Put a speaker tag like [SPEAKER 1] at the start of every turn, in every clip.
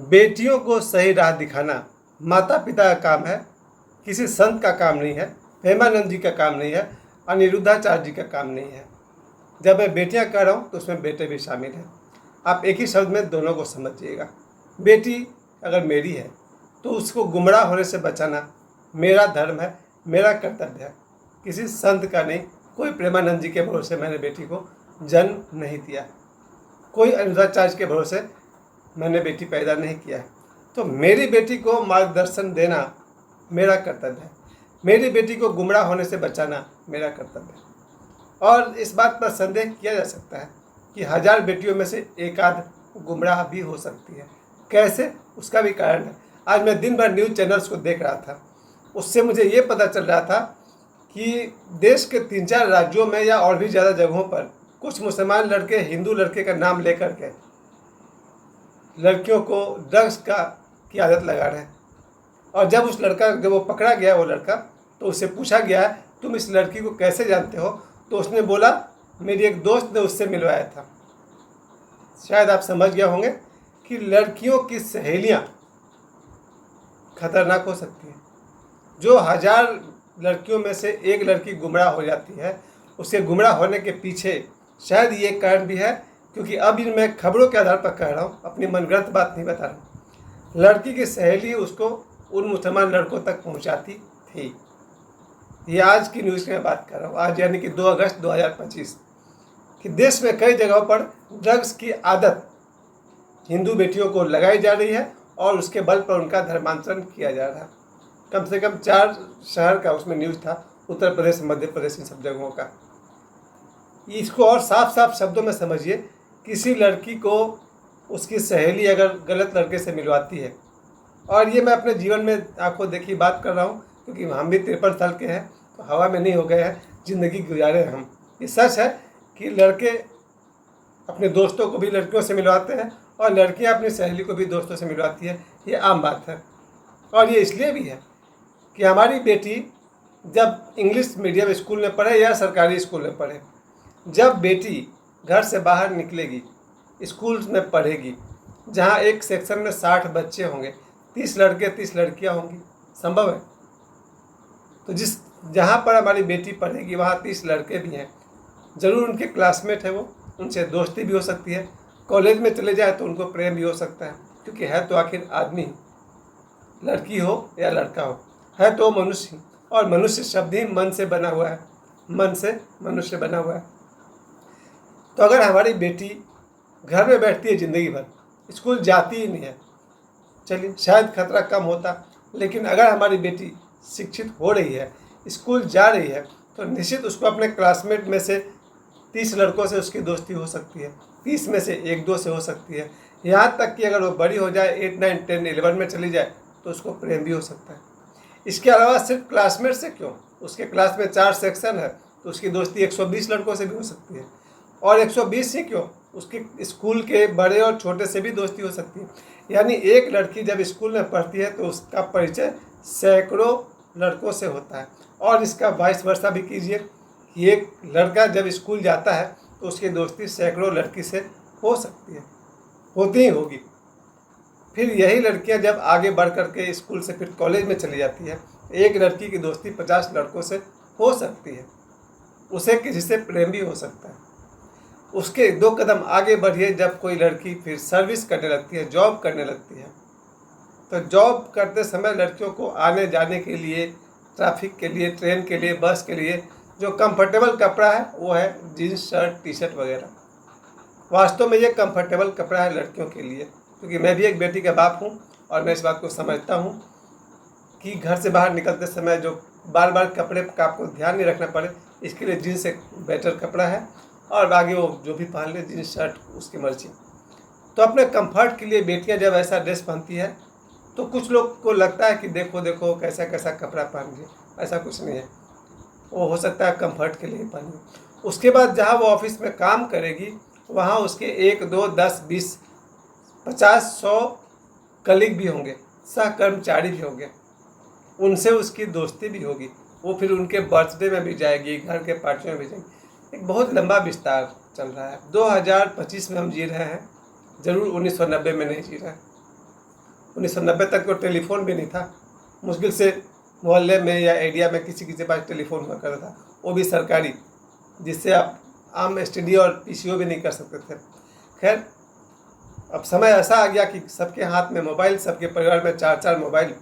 [SPEAKER 1] बेटियों को सही राह दिखाना माता पिता का काम है, किसी संत का काम नहीं है, प्रेमानंद जी का काम नहीं है, अनिरुद्धाचार्य जी का काम नहीं है। जब मैं बेटियां कह रहा हूँ तो उसमें बेटे भी शामिल हैं। आप एक ही शब्द में दोनों को समझिएगा। बेटी अगर मेरी है तो उसको गुमराह होने से बचाना मेरा धर्म है, मेरा कर्तव्य है, किसी संत का नहीं। कोई प्रेमानंद जी के भरोसे मैंने बेटी को जन्म नहीं दिया, कोई अनिरुद्धाचार्य के भरोसे मैंने बेटी पैदा नहीं किया है। तो मेरी बेटी को मार्गदर्शन देना मेरा कर्तव्य है, मेरी बेटी को गुमराह होने से बचाना मेरा कर्तव्य है। और इस बात पर संदेह किया जा सकता है कि 1000 बेटियों में से एक आध गुमराह भी हो सकती है। कैसे, उसका भी कारण है। आज मैं दिन भर न्यूज़ चैनल्स को देख रहा था, उससे मुझे ये पता चल रहा था कि देश के 3-4 राज्यों में या और भी ज़्यादा जगहों पर कुछ मुसलमान लड़के हिंदू लड़के का नाम लेकर के लड़कियों को ड्रग्स की आदत लगा रहे हैं। और जब वो पकड़ा गया, वो लड़का, तो उससे पूछा गया तुम इस लड़की को कैसे जानते हो, तो उसने बोला मेरी एक दोस्त ने उससे मिलवाया था। शायद आप समझ गए होंगे कि लड़कियों की सहेलियां खतरनाक हो सकती हैं। जो 1000 लड़कियों में से एक लड़की गुमराह हो जाती है, उसके गुमराह होने के पीछे शायद ये कारण भी है, क्योंकि अब मैं खबरों के आधार पर कह रहा हूँ, अपनी मनगढ़ंत बात नहीं बता रहा हूँ। लड़की की सहेली उसको उन मुसलमान लड़कों तक पहुँचाती थी। ये आज की न्यूज़ की मैं बात कर रहा हूँ, आज यानी कि 2 अगस्त 2025, कि देश में कई जगहों पर ड्रग्स की आदत हिंदू बेटियों को लगाई जा रही है और उसके बल पर उनका धर्मांतरण किया जा रहा है। कम से कम 4 शहर का उसमें न्यूज़ था, उत्तर प्रदेश, मध्य प्रदेश, इन सब जगहों का। इसको और साफ साफ शब्दों में समझिए, किसी लड़की को उसकी सहेली अगर गलत लड़के से मिलवाती है, और ये मैं अपने जीवन में आंखों देखी बात कर रहा हूँ, क्योंकि हम भी 53 साल के हैं, तो हवा में नहीं हो गए हैं, ज़िंदगी गुजारे हैं हम। ये सच है कि लड़के अपने दोस्तों को भी लड़कियों से मिलवाते हैं और लड़कियाँ अपनी सहेली को भी दोस्तों से मिलवाती है, ये आम बात है। और ये इसलिए भी है कि हमारी बेटी जब इंग्लिश मीडियम स्कूल में पढ़े या सरकारी स्कूल में पढ़े, जब बेटी घर से बाहर निकलेगी, स्कूल में पढ़ेगी, जहाँ एक सेक्शन में 60 बच्चे होंगे, 30 लड़के 30 लड़कियाँ होंगी, संभव है। तो जहाँ पर हमारी बेटी पढ़ेगी वहाँ 30 लड़के भी हैं, ज़रूर उनके क्लासमेट है, वो उनसे दोस्ती भी हो सकती है। कॉलेज में चले जाए तो उनको प्रेम भी हो सकता है, क्योंकि है तो आखिर आदमी, लड़की हो या लड़का हो, है तो मनुष्य, और मनुष्य शब्द ही मन से बना हुआ है, मन से मनुष्य बना हुआ है। तो अगर हमारी बेटी घर में बैठती है ज़िंदगी भर, स्कूल जाती ही नहीं है, चलिए शायद खतरा कम होता, लेकिन अगर हमारी बेटी शिक्षित हो रही है, स्कूल जा रही है, तो निश्चित उसको अपने क्लासमेट में से 30 लड़कों से उसकी दोस्ती हो सकती है, 30 में से 1-2 से हो सकती है। यहाँ तक कि अगर वो बड़ी हो जाए, 8, 9, 10, 11 में चली जाए, तो उसको प्रेम भी हो सकता है। इसके अलावा सिर्फ क्लासमेट से क्यों, उसके क्लास में 4 सेक्शन है, तो उसकी दोस्ती 120 लड़कों से भी हो सकती है। और 120 ही क्यों, उसके स्कूल के बड़े और छोटे से भी दोस्ती हो सकती है। यानी एक लड़की जब स्कूल में पढ़ती है तो उसका परिचय सैकड़ों लड़कों से होता है। और इसका वाइस वर्सा भी कीजिए कि एक लड़का जब स्कूल जाता है तो उसकी दोस्ती सैकड़ों लड़की से हो सकती है, होती ही होगी। फिर यही लड़कियां जब आगे बढ़ करके स्कूल से फिर कॉलेज में चली जाती है, एक लड़की की दोस्ती 50 लड़कों से हो सकती है, उसे किसी से प्रेम भी हो सकता है। उसके 2 कदम आगे बढ़िए, जब कोई लड़की फिर सर्विस करने लगती है, जॉब करने लगती है, तो जॉब करते समय लड़कियों को आने जाने के लिए, ट्रैफिक के लिए, ट्रेन के लिए, बस के लिए जो कंफर्टेबल कपड़ा है वो है जीन्स, शर्ट, टी-शर्ट वगैरह। वास्तव में ये कंफर्टेबल कपड़ा है लड़कियों के लिए, क्योंकि मैं भी एक बेटी का बाप हूँ और मैं इस बात को समझता हूँ कि घर से बाहर निकलते समय जो बार बार कपड़े का आपको ध्यान नहीं रखना पड़े, इसके लिए जीन्स एक बेटर कपड़ा है, और आगे वो जो भी पहन ले, जीन्स शर्ट उसकी मर्जी। तो अपने कंफर्ट के लिए बेटियां जब ऐसा ड्रेस पहनती है तो कुछ लोग को लगता है कि देखो देखो कैसा कैसा कपड़ा पहन लिया। ऐसा कुछ नहीं है, वो हो सकता है कंफर्ट के लिए पहने। उसके बाद जहाँ वो ऑफिस में काम करेगी, वहाँ उसके 1, 2, 10, 20, 50, 100 कलीग भी होंगे, सहकर्मचारी भी होंगे, उनसे उसकी दोस्ती भी होगी। वो फिर उनके बर्थडे में भी जाएगी, घर के पार्टियों में भी जाएगी। एक बहुत लंबा विस्तार चल रहा है। 2025 में हम जी रहे हैं, ज़रूर 1990 में नहीं जी रहे हैं। 1990 तक तो टेलीफोन भी नहीं था, मुश्किल से मोहल्ले में या एरिया में किसी किसी के पास टेलीफोन हुआ करता था, वो भी सरकारी, जिससे आप आम एसटीडी और पीसीओ भी नहीं कर सकते थे। खैर, अब समय ऐसा आ गया कि सबके हाथ में मोबाइल, सबके परिवार में 4-4 मोबाइल,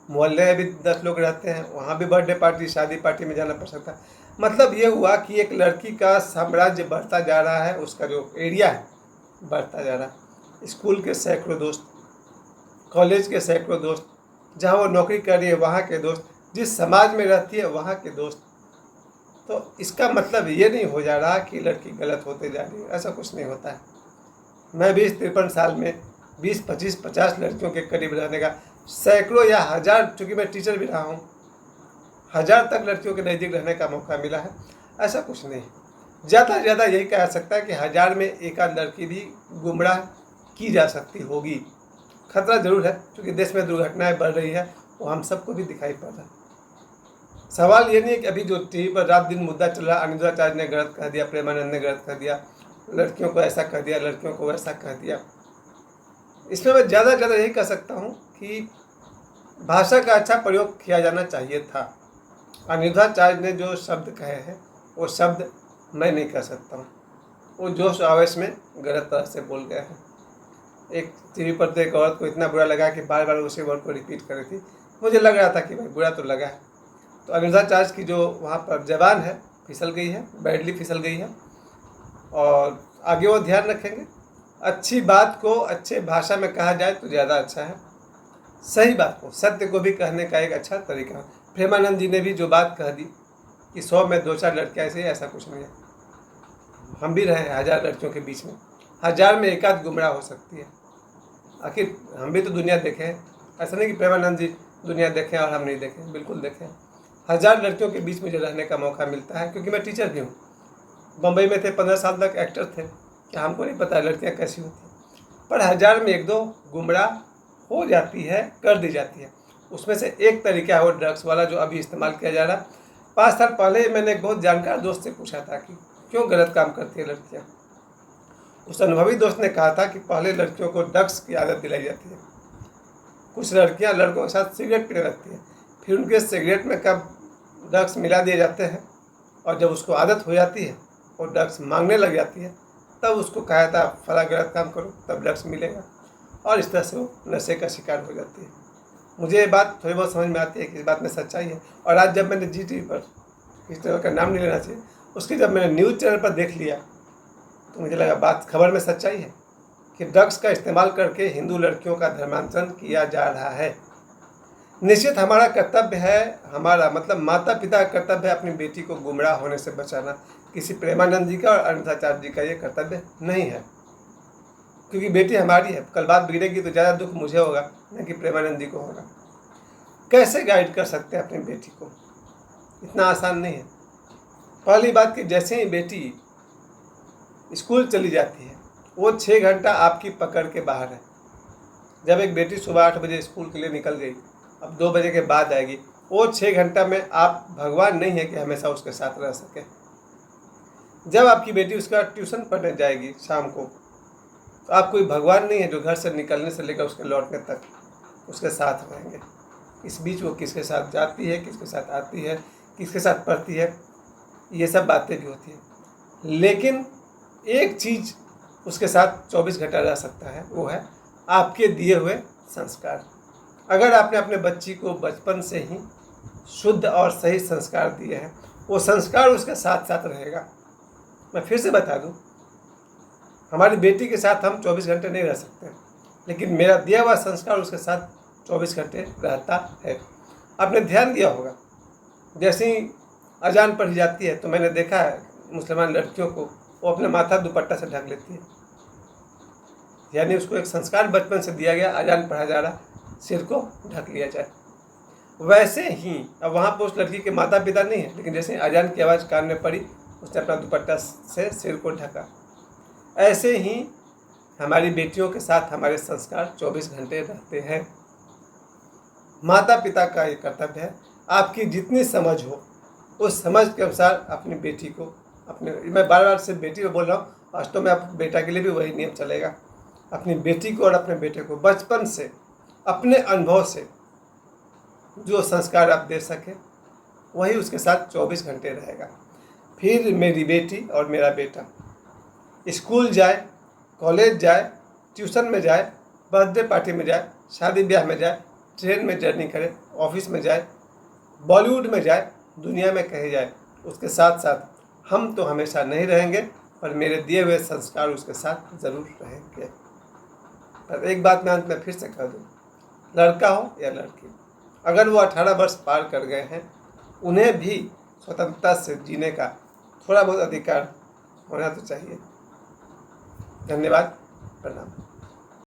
[SPEAKER 1] मोहल्ले में भी 10 लोग रहते हैं, वहाँ भी बर्थडे पार्टी, शादी पार्टी में जाना पड़ सकता है। मतलब ये हुआ कि एक लड़की का साम्राज्य बढ़ता जा रहा है, उसका जो एरिया है बढ़ता जा रहा है। स्कूल के सैकड़ों दोस्त, कॉलेज के सैकड़ों दोस्त, जहाँ वो नौकरी कर रही है वहाँ के दोस्त, जिस समाज में रहती है वहाँ के दोस्त। तो इसका मतलब ये नहीं हो जा रहा कि लड़की गलत होते जा रही है, ऐसा कुछ नहीं होता है। मैं 20-53 साल में 20, 25, 50 लड़कियों के करीब रहने का, सैकड़ों या हज़ार, चूँकि मैं टीचर भी रहा हूँ, 1000 तक लड़कियों के नज़दीक रहने का मौका मिला है। ऐसा कुछ नहीं, ज़्यादा से ज़्यादा यही कहा सकता है कि 1000 में एक आध लड़की भी गुमराह की जा सकती होगी। खतरा ज़रूर है, क्योंकि देश में दुर्घटनाएं बढ़ रही है, वो हम सबको भी दिखाई पड़ रहा है। सवाल ये नहीं है कि अभी जो टीवी पर रात दिन मुद्दा चल रहा, अनिरुद्धाचार्य ने गलत कह दिया, प्रेमानंद ने गलत कह दिया, लड़कियों को ऐसा कह दिया, लड़कियों को वैसा कह दिया। इसमें मैं ज़्यादा से ज़्यादा यही कह सकता हूँ कि भाषा का अच्छा प्रयोग किया जाना चाहिए था। अनिरुद्धाचार्य ने जो शब्द कहे हैं वो शब्द मैं नहीं कह सकता हूँ, वो जोश आवेश में गलत तरह से बोल गए हैं। एक टीवी पर तो एक औरत को इतना बुरा लगा कि बार बार उसी वर्ड को रिपीट कर रही थी। मुझे लग रहा था कि भाई बुरा तो लगा है। तो अनिरुद्धाचार्य की जो वहाँ पर जबान है फिसल गई है, बैडली फिसल गई है, और आगे वो ध्यान रखेंगे। अच्छी बात को अच्छे भाषा में कहा जाए तो ज़्यादा अच्छा है। सही बात को, सत्य को भी कहने का एक अच्छा तरीका है। प्रेमानंद जी ने भी जो बात कह दी कि 100 में 2-4 लड़कियाँ ऐसे, ऐसा कुछ नहीं है। हम भी रहे हैं 1000 लड़कियों के बीच में, 1000 में एक आध गुमराह हो सकती है। आखिर हम भी तो दुनिया देखे हैं, ऐसा नहीं कि प्रेमानंद जी दुनिया देखें और हम नहीं देखें, बिल्कुल देखें। 1000 लड़कियों के बीच मुझे रहने का मौका मिलता है, क्योंकि मैं टीचर भी हूँ। बम्बई में थे, 15 साल तक एक्टर थे, क्या हमको नहीं पता लड़कियाँ कैसी होती हैं। पर 1000 में 1-2 गुमराह हो जाती है, कर दी जाती है। उसमें से एक तरीका है वो ड्रग्स वाला, जो अभी इस्तेमाल किया जा रहा है। 5 साल पहले मैंने एक बहुत जानकार दोस्त से पूछा था कि क्यों गलत काम करती है लड़कियाँ। उस अनुभवी दोस्त ने कहा था कि पहले लड़कियों को ड्रग्स की आदत दिलाई जाती है। कुछ लड़कियां लड़कों के साथ सिगरेट पीने लगती हैं, फिर उनके सिगरेट में कब ड्रग्स मिला दिए जाते हैं, और जब उसको आदत हो जाती है और ड्रग्स मांगने लग जाती है, तब उसको कहा था फला गलत काम करो तब ड्रग्स मिलेगा, और इस तरह से वो नशे का शिकार हो जाती है। मुझे ये बात थोड़ी बहुत समझ में आती है कि इस बात में सच्चाई है। और आज जब मैंने जी टीवी पर, इस तरह का नाम नहीं लेना चाहिए, उसके जब मैंने न्यूज़ चैनल पर देख लिया तो मुझे लगा बात खबर में सच्चाई है कि ड्रग्स का इस्तेमाल करके हिंदू लड़कियों का धर्मांतरण किया जा रहा है। निश्चित हमारा कर्तव्य है, हमारा मतलब माता पिता का कर्तव्य है अपनी बेटी को गुमराह होने से बचाना। किसी प्रेमानंद जी का और अनिरुद्धाचार्य जी का ये कर्तव्य नहीं है, क्योंकि बेटी हमारी है। कल बात बिगड़ेगी तो ज़्यादा दुख मुझे होगा, न कि प्रेमानंद जी को होगा। कैसे गाइड कर सकते हैं अपनी बेटी को, इतना आसान नहीं है। पहली बात कि जैसे ही बेटी स्कूल चली जाती है, वो 6 घंटा आपकी पकड़ के बाहर है। जब एक बेटी सुबह 8 बजे स्कूल के लिए निकल गई, अब 2 बजे के बाद आएगी, वो 6 घंटा में आप भगवान नहीं है कि हमेशा उसके साथ रह सके। जब आपकी बेटी उसका ट्यूशन पढ़ने जाएगी शाम को, तो आप कोई भगवान नहीं है जो घर से निकलने से लेकर उसके लौटने तक उसके साथ रहेंगे। इस बीच वो किसके साथ जाती है, किसके साथ आती है, किसके साथ पढ़ती है, ये सब बातें भी होती हैं। लेकिन एक चीज़ उसके साथ 24 घंटा रह सकता है, वो है आपके दिए हुए संस्कार। अगर आपने अपने बच्ची को बचपन से ही शुद्ध और सही संस्कार दिए हैं, वो संस्कार उसके साथ साथ रहेगा। मैं फिर से बता दूं, हमारी बेटी के साथ हम 24 घंटे नहीं रह सकते, लेकिन मेरा दिया हुआ संस्कार उसके साथ 24 घंटे रहता है। आपने ध्यान दिया होगा, जैसे ही अजान पढ़ी जाती है तो मैंने देखा है मुसलमान लड़कियों को, वो अपने माथा दुपट्टा से ढक लेती है। यानी उसको एक संस्कार बचपन से दिया गया, अजान पढ़ा जा रहा, सिर को ढक लिया जाए। वैसे ही अब वहाँ पर उस लड़की के माता पिता नहीं है, लेकिन जैसे अजान की आवाज़ कान में पड़ी, उसने अपना दुपट्टा से सिर को ढका। ऐसे ही हमारी बेटियों के साथ हमारे संस्कार 24 घंटे रहते हैं। माता पिता का ये कर्तव्य है, आपकी जितनी समझ हो उस समझ के अनुसार अपनी बेटी को, अपने, मैं बार बार सिर्फ बेटी को बोल रहा हूँ, वास्तव में आप बेटा के लिए भी वही नियम चलेगा। अपनी बेटी को और अपने बेटे को बचपन से अपने अनुभव से जो संस्कार आप दे सके वही उसके साथ 24 घंटे रहेगा। फिर मेरी बेटी और मेरा बेटा स्कूल जाए, कॉलेज जाए, ट्यूशन में जाए, बर्थडे पार्टी में जाए, शादी ब्याह में जाए, ट्रेन में जर्नी करे, ऑफिस में जाए, बॉलीवुड में जाए, दुनिया में कहीं जाए, उसके साथ साथ हम तो हमेशा नहीं रहेंगे, पर मेरे दिए हुए संस्कार उसके साथ ज़रूर रहेंगे। पर एक बात मैं अंत में फिर से कह दूँ, लड़का हो या लड़की, अगर वो 18 वर्ष पार कर गए हैं, उन्हें भी स्वतंत्रता से जीने का थोड़ा बहुत अधिकार होना तो चाहिए। धन्यवाद, प्रणाम।